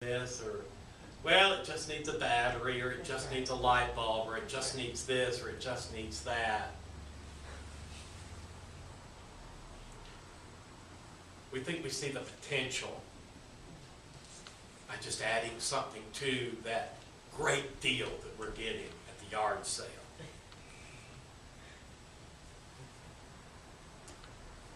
this, or, well, it just needs a battery, or it just needs a light bulb, or it just needs this, or it just needs that. We think we see the potential by just adding something to that great deal that we're getting at the yard sale.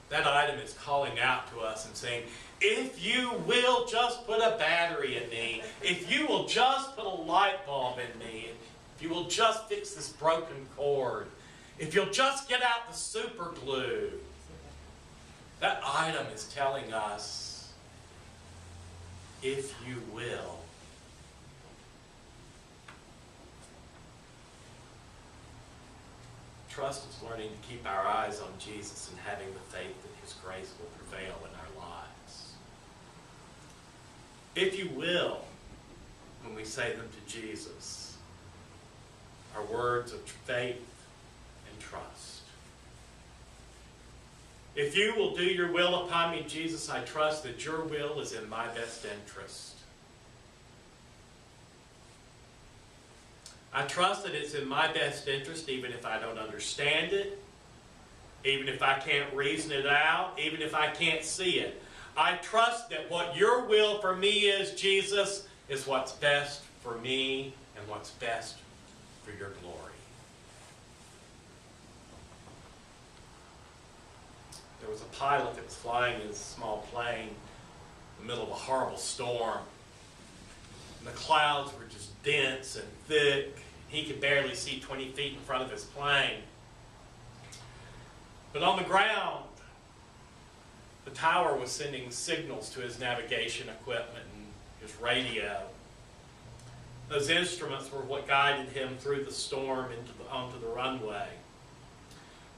That item is calling out to us and saying, if you will just put a battery in me, if you will just put a light bulb in me, if you will just fix this broken cord, if you'll just get out the super glue, that item is telling us, if you will. Trust is learning to keep our eyes on Jesus and having the faith that His grace will prevail in our lives. If you will, when we say them to Jesus, are words of faith and trust. If you will do your will upon me, Jesus, I trust that your will is in my best interest. I trust that it's in my best interest, even if I don't understand it, even if I can't reason it out, even if I can't see it. I trust that what your will for me is, Jesus, is what's best for me and what's best for your glory. There was a pilot that was flying his small plane in the middle of a horrible storm. And the clouds were just dense and thick. He could barely see 20 feet in front of his plane. But on the ground, the tower was sending signals to his navigation equipment and his radio. Those instruments were what guided him through the storm onto the runway.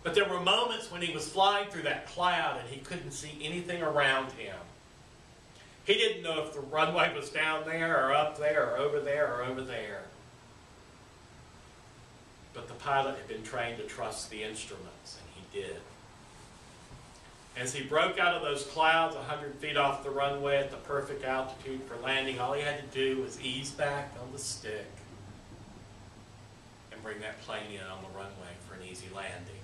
But there were moments when he was flying through that cloud and he couldn't see anything around him. He didn't know if the runway was down there or up there or over there or over there. But the pilot had been trained to trust the instruments, and he did. As he broke out of those clouds 100 feet off the runway at the perfect altitude for landing, all he had to do was ease back on the stick and bring that plane in on the runway for an easy landing.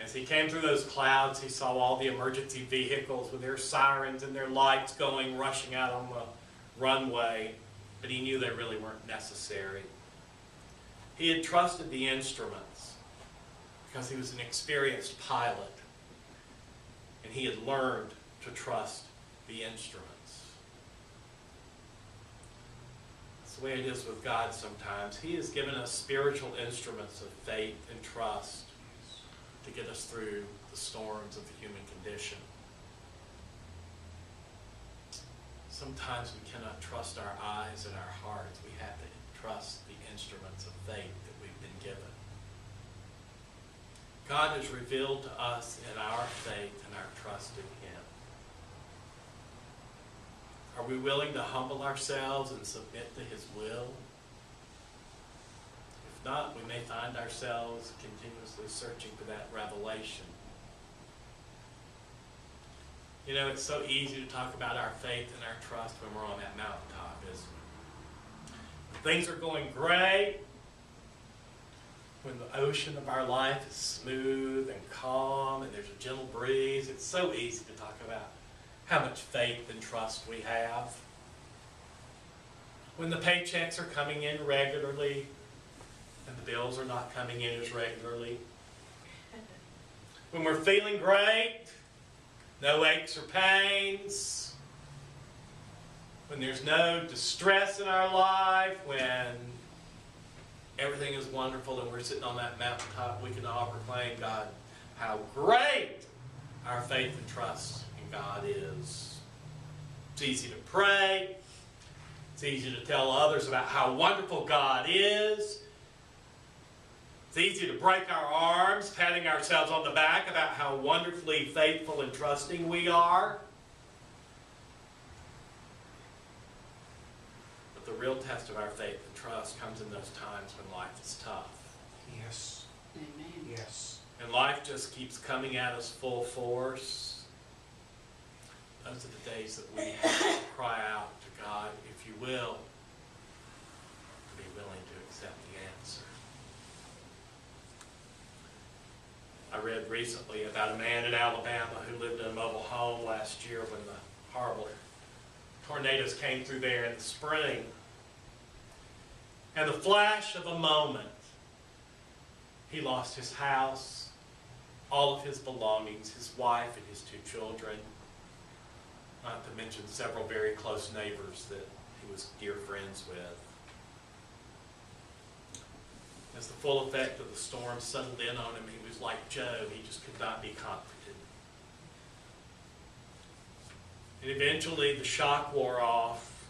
As he came through those clouds, he saw all the emergency vehicles with their sirens and their lights going, rushing out on the runway, but he knew they really weren't necessary. He had trusted the instruments because he was an experienced pilot, and he had learned to trust the instruments. That's the way it is with God sometimes. He has given us spiritual instruments of faith and trust to get us through the storms of the human condition. Sometimes we cannot trust our eyes and our hearts. We have to trust the instruments of faith that we've been given. God has revealed to us in our faith and our trust in Him. Are we willing to humble ourselves and submit to His will? If not, we may find ourselves continuously searching for that revelation. You know, it's so easy to talk about our faith and our trust when we're on that mountaintop, isn't it? When things are going great, when the ocean of our life is smooth and calm and there's a gentle breeze, it's so easy to talk about how much faith and trust we have. When the paychecks are coming in regularly and the bills are not coming in as regularly. When we're feeling great, no aches or pains. When there's no distress in our life, when everything is wonderful and we're sitting on that mountaintop, we can all proclaim, God, how great our faith and trust in God is. It's easy to pray. It's easy to tell others about how wonderful God is. It's easy to break our arms, patting ourselves on the back about how wonderfully faithful and trusting we are. But the real test of our faith and trust comes in those times when life is tough. Yes. Amen. Yes. And life just keeps coming at us full force. Those are the days that we have to cry I read recently about a man in Alabama who lived in a mobile home last year when the horrible tornadoes came through there in the spring. And the flash of a moment, he lost his house, all of his belongings, his wife and his 2 children, not to mention several very close neighbors that he was dear friends with. As the full effect of the storm settled in on him, he was like Job. He just could not be comforted. And eventually the shock wore off,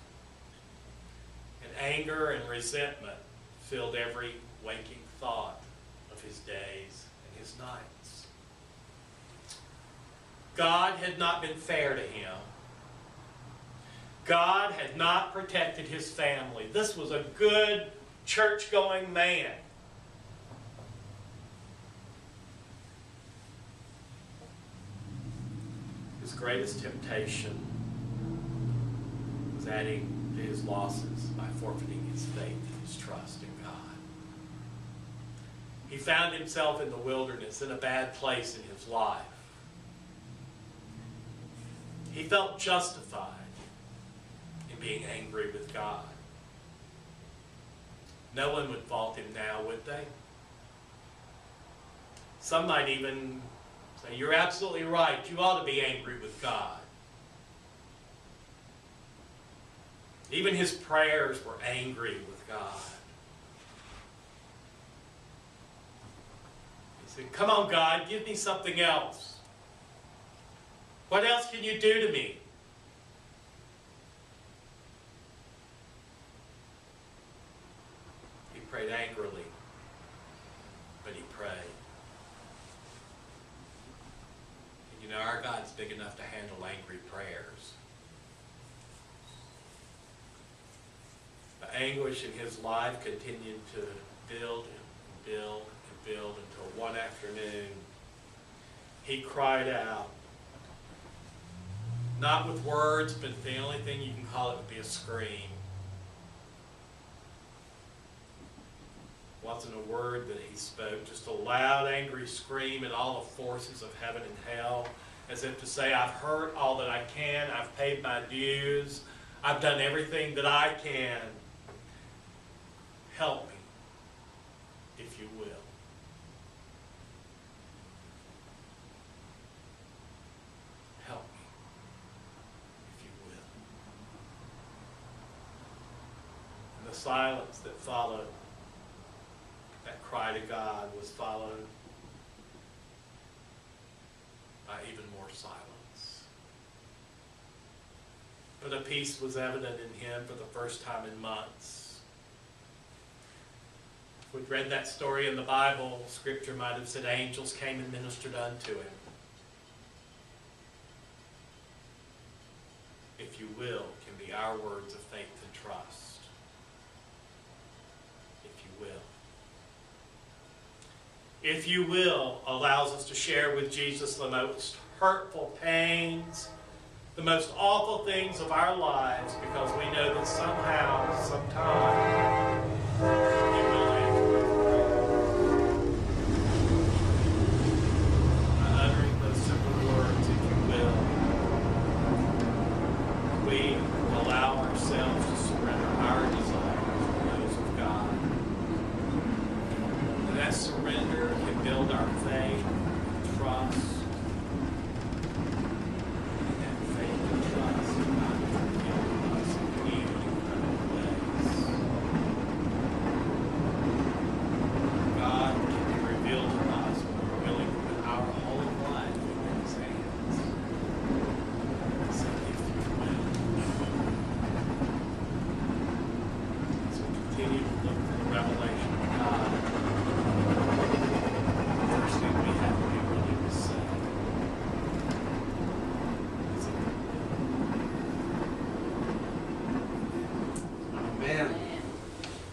and anger and resentment filled every waking thought of his days and his nights. God had not been fair to him. God had not protected his family. This was a good, church-going man. His greatest temptation was adding to his losses by forfeiting his faith and his trust in God. He found himself in the wilderness, in a bad place in his life. He felt justified in being angry with God. No one would fault him now, would they? Some might even say, you're absolutely right. You ought to be angry with God. Even his prayers were angry with God. He said, come on, God, give me something else. What else can you do to me? He prayed angrily, but he prayed. And you know, our God's big enough to handle angry prayers. The anguish in his life continued to build and build and build until one afternoon he cried out, not with words, but the only thing you can call it would be a scream. It wasn't a word that he spoke, just a loud, angry scream at all the forces of heaven and hell, as if to say, I've heard all that I can, I've paid my dues, I've done everything that I can. Help me, if you will. Help me, if you will. And the silence that followed that cry to God was followed by even more silence. But a peace was evident in him for the first time in months. If we'd read that story in the Bible, Scripture might have said angels came and ministered unto him. If you will, can be our words of faith and trust. If you will. If you will allows us to share with Jesus the most hurtful pains, the most awful things of our lives, because we know that somehow, sometime, He will answer our prayer. By uttering those simple words, if you will, we allow ourselves